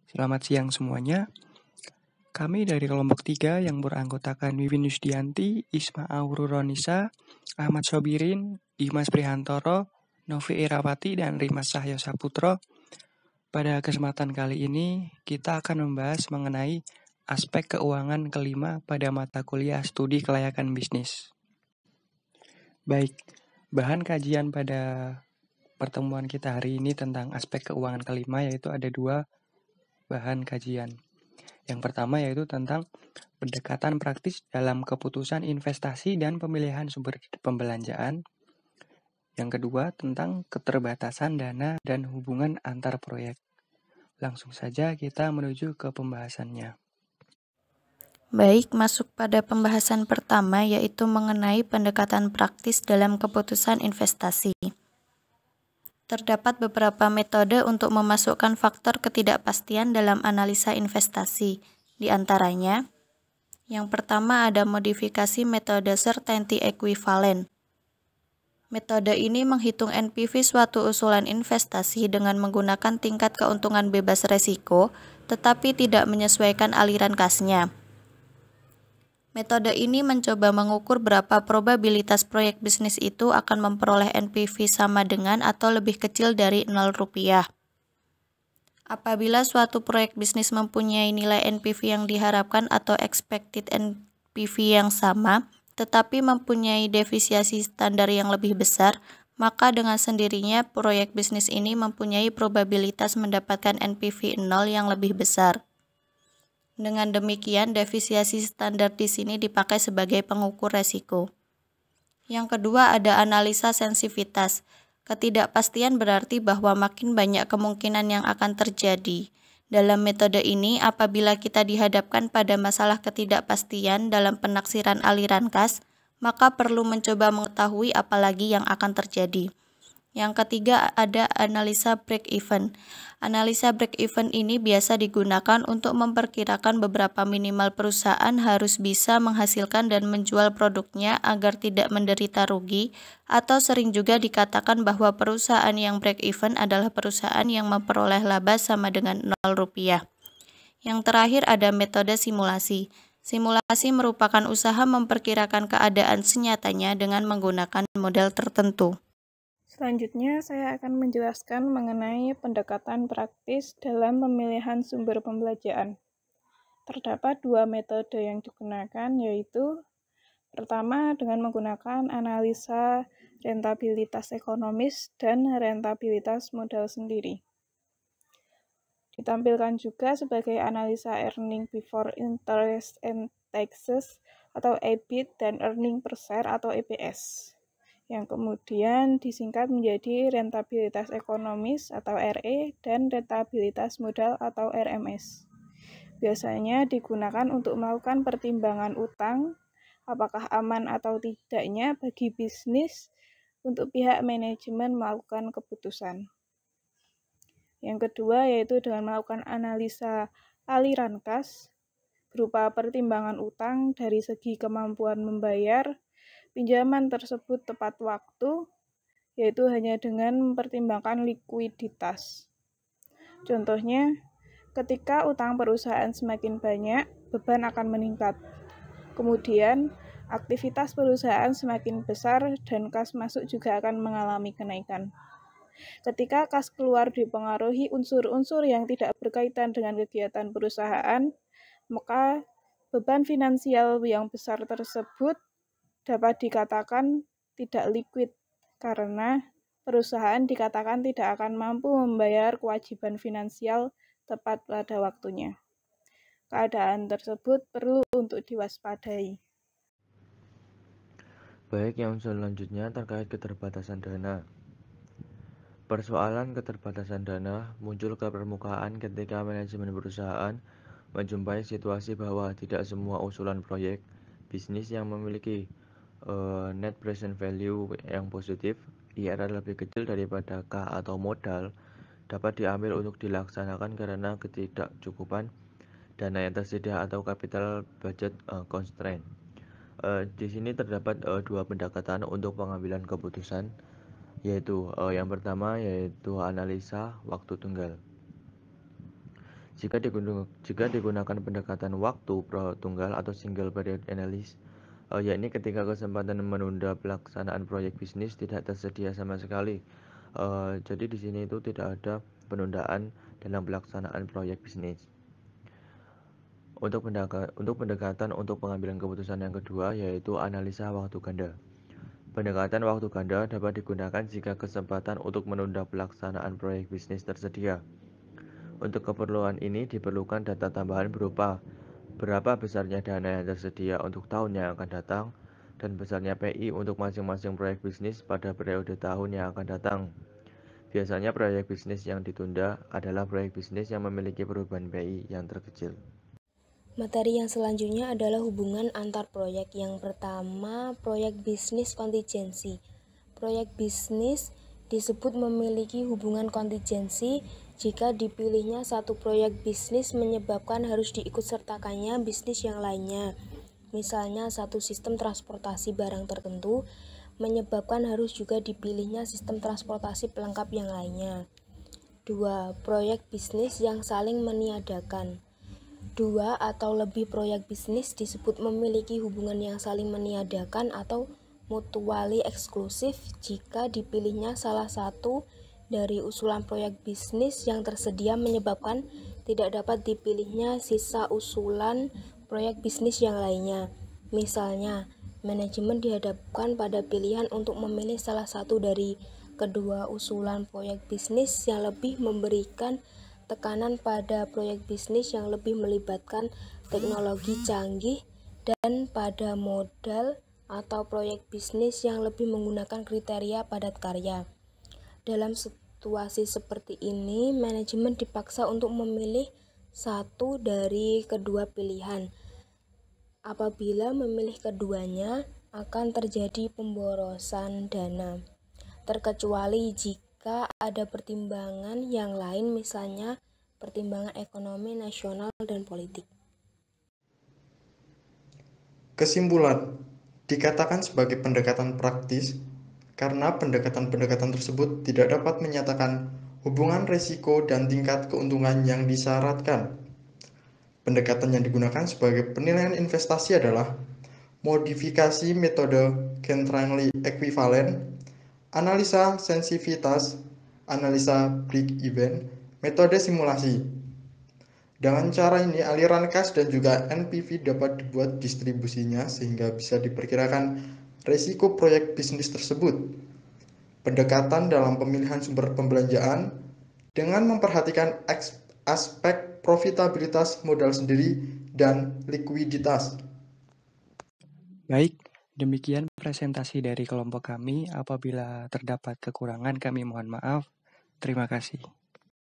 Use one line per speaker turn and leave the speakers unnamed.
Selamat siang semuanya. Kami dari kelompok 3 yang beranggotakan Wiwin Yusdianti, Isma Aururonisa, Ahmad Sobirin, Dimas Prihantoro, Novi Irawati, dan Rimas Cahyo Saputro. Pada kesempatan kali ini, kita akan membahas mengenai aspek keuangan kelima pada mata kuliah studi kelayakan bisnis. Baik, bahan kajian pada pertemuan kita hari ini tentang aspek keuangan kelima yaitu ada 2 bahan kajian. Yang pertama yaitu tentang pendekatan praktis dalam keputusan investasi dan pemilihan sumber pembelanjaan. Yang kedua tentang keterbatasan dana dan hubungan antar proyek. Langsung saja kita menuju ke pembahasannya.
Baik, masuk pada pembahasan pertama yaitu mengenai pendekatan praktis dalam keputusan investasi. Terdapat beberapa metode untuk memasukkan faktor ketidakpastian dalam analisa investasi. Di antaranya, yang pertama ada modifikasi metode certainty equivalent. Metode ini menghitung NPV suatu usulan investasi dengan menggunakan tingkat keuntungan bebas resiko, tetapi tidak menyesuaikan aliran kasnya. Metode ini mencoba mengukur berapa probabilitas proyek bisnis itu akan memperoleh NPV sama dengan atau lebih kecil dari Rp0. Apabila suatu proyek bisnis mempunyai nilai NPV yang diharapkan atau expected NPV yang sama, tetapi mempunyai defisiasi standar yang lebih besar, maka dengan sendirinya proyek bisnis ini mempunyai probabilitas mendapatkan NPV 0 yang lebih besar. Dengan demikian, defisiasi standar di sini dipakai sebagai pengukur resiko. Yang kedua ada analisa sensitivitas. Ketidakpastian berarti bahwa makin banyak kemungkinan yang akan terjadi. Dalam metode ini, apabila kita dihadapkan pada masalah ketidakpastian dalam penaksiran aliran kas, maka perlu mencoba mengetahui apa lagi yang akan terjadi. Yang ketiga ada analisa break-even. Analisa break-even ini biasa digunakan untuk memperkirakan beberapa minimal perusahaan harus bisa menghasilkan dan menjual produknya agar tidak menderita rugi, atau sering juga dikatakan bahwa perusahaan yang break-even adalah perusahaan yang memperoleh laba sama dengan Rp0. Yang terakhir ada metode simulasi. Simulasi merupakan usaha memperkirakan keadaan senyatanya dengan menggunakan model tertentu.
Selanjutnya, saya akan menjelaskan mengenai pendekatan praktis dalam pemilihan sumber pembelanjaan. Terdapat 2 metode yang digunakan, yaitu pertama dengan menggunakan analisa rentabilitas ekonomis dan rentabilitas modal sendiri. Ditampilkan juga sebagai analisa earning before interest and taxes atau EBIT dan earning per share atau EPS, yang kemudian disingkat menjadi rentabilitas ekonomis atau RE dan rentabilitas modal atau RMS. Biasanya digunakan untuk melakukan pertimbangan utang, apakah aman atau tidaknya bagi bisnis untuk pihak manajemen melakukan keputusan. Yang kedua yaitu dengan melakukan analisa aliran kas berupa pertimbangan utang dari segi kemampuan membayar pinjaman tersebut tepat waktu, yaitu hanya dengan mempertimbangkan likuiditas. Contohnya, ketika utang perusahaan semakin banyak, beban akan meningkat. Kemudian, aktivitas perusahaan semakin besar dan kas masuk juga akan mengalami kenaikan. Ketika kas keluar dipengaruhi unsur-unsur yang tidak berkaitan dengan kegiatan perusahaan, maka beban finansial yang besar tersebut dapat dikatakan tidak liquid karena perusahaan dikatakan tidak akan mampu membayar kewajiban finansial tepat pada waktunya. Keadaan tersebut perlu untuk diwaspadai.
Baik, yang selanjutnya terkait keterbatasan dana. Persoalan keterbatasan dana muncul ke permukaan ketika manajemen perusahaan menjumpai situasi bahwa tidak semua usulan proyek bisnis yang memiliki net present value yang positif, IRR lebih kecil daripada K atau modal, dapat diambil untuk dilaksanakan karena ketidakcukupan dana yang tersedia atau capital budget constraint. Di sini terdapat 2 pendekatan untuk pengambilan keputusan, yaitu yang pertama yaitu analisa waktu tunggal. Jika digunakan pendekatan waktu tunggal atau single period analysis, yakni ketika kesempatan menunda pelaksanaan proyek bisnis tidak tersedia sama sekali. Jadi di sini itu tidak ada penundaan dalam pelaksanaan proyek bisnis. Untuk pendekatan untuk pengambilan keputusan yang kedua, yaitu analisa waktu ganda. Pendekatan waktu ganda dapat digunakan jika kesempatan untuk menunda pelaksanaan proyek bisnis tersedia. Untuk keperluan ini diperlukan data tambahan berupa berapa besarnya dana yang tersedia untuk tahun yang akan datang dan besarnya PI untuk masing-masing proyek bisnis pada periode tahun yang akan datang. Biasanya proyek bisnis yang ditunda adalah proyek bisnis yang memiliki perubahan PI yang terkecil.
Materi yang selanjutnya adalah hubungan antar proyek. Yang pertama, proyek bisnis kontingensi. Proyek bisnis disebut memiliki hubungan kontingensi jika dipilihnya satu proyek bisnis menyebabkan harus diikutsertakannya bisnis yang lainnya. Misalnya satu sistem transportasi barang tertentu menyebabkan harus juga dipilihnya sistem transportasi pelengkap yang lainnya. 2. Proyek bisnis yang saling meniadakan. 2 atau lebih proyek bisnis disebut memiliki hubungan yang saling meniadakan atau mutually eksklusif jika dipilihnya salah satu dari usulan proyek bisnis yang tersedia menyebabkan tidak dapat dipilihnya sisa usulan proyek bisnis yang lainnya. Misalnya, manajemen dihadapkan pada pilihan untuk memilih salah satu dari kedua usulan proyek bisnis yang lebih memberikan tekanan pada proyek bisnis yang lebih melibatkan teknologi canggih dan pada modal atau proyek bisnis yang lebih menggunakan kriteria padat karya. Dalam situasi seperti ini, manajemen dipaksa untuk memilih satu dari kedua pilihan. Apabila memilih keduanya, akan terjadi pemborosan dana, terkecuali jika ada pertimbangan yang lain, misalnya pertimbangan ekonomi nasional dan politik.
Kesimpulan, dikatakan sebagai pendekatan praktis karena pendekatan-pendekatan tersebut tidak dapat menyatakan hubungan risiko dan tingkat keuntungan yang disyaratkan. Pendekatan yang digunakan sebagai penilaian investasi adalah modifikasi metode Kentrangley equivalent, analisa sensitivitas, analisa break-even, metode simulasi. Dengan cara ini, aliran kas dan juga NPV dapat dibuat distribusinya sehingga bisa diperkirakan risiko proyek bisnis tersebut. Pendekatan dalam pemilihan sumber pembelanjaan dengan memperhatikan aspek profitabilitas modal sendiri dan likuiditas.
Baik, demikian presentasi dari kelompok kami. Apabila terdapat kekurangan, kami mohon maaf. Terima kasih.